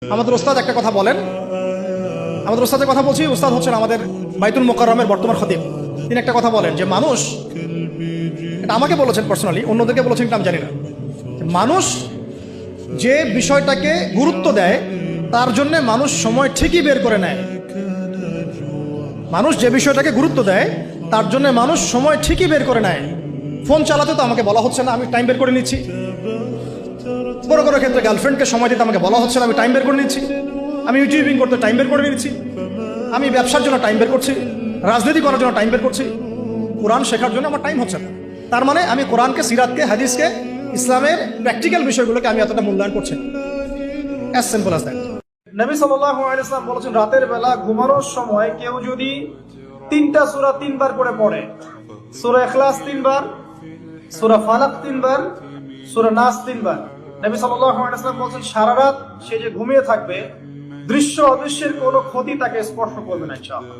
আমাদের ওস্তাদ একটা কথা বলেন, আমাদের ওস্তাদের কথা বলছি, ওস্তাদ হচ্ছেন আমাদের বাইতুল মোকাররমের বর্তমান খতিব। তিনি একটা কথা বলেন যে মানুষ, এটা আমাকে বলেছেন পার্সোনালি, অন্যদেরকে বলেছেন কিনা আমি জানি না, মানুষ যে বিষয়টাকে গুরুত্ব দেয় তার জন্য মানুষ সময় ঠিকই বের করে নেয়। মানুষ যে বিষয়টাকে গুরুত্ব দেয় তার জন্য মানুষ সময় ঠিকই বের করে নেয়। ফোন চালাতে তো আমাকে বলা হচ্ছে না, আমি টাইম বের করে নিচ্ছি। বড় কোনো ক্ষেত্রে গার্লফ্রেন্ডকে সময় দিতে আমাকে বলা হচ্ছে না, আমি টাইম বের করে নিচ্ছি। আমি ইউটিউবিং করতে টাইম বের করে নিচ্ছি। আমি ব্যবসার জন্য টাইম বের করছি, রাজনীতি করার জন্য টাইম বের করছি। কোরআন শেখার জন্য আমার টাইম হচ্ছে না। তার মানে আমি কোরআনকে, সিরাতকে, হাদিসকে, ইসলামের প্র্যাকটিক্যাল বিষয়গুলোকে আমি এতটা মূল্যায়ন করছি। As simple as that. নবী সাল্লাল্লাহু আলাইহি ওয়াসাল্লাম বলেছেন, রাতের বেলা ঘুমানোর সময় কেউ যদি 3টা সূরা 3বার করে পড়ে, সূরা ইখলাস 3বার, সূরা ফালাক 3বার, সূরা নাস 3বার, নবী সাল্লাল্লাহু আলাইহি ওয়াসাল্লাম বলেছেন সারা রাত সে যে ঘুমিয়ে থাকবে, দৃশ্য অদৃশ্যের কোনো ক্ষতি তাকে স্পর্শ করবে না ইনশাআল্লাহ।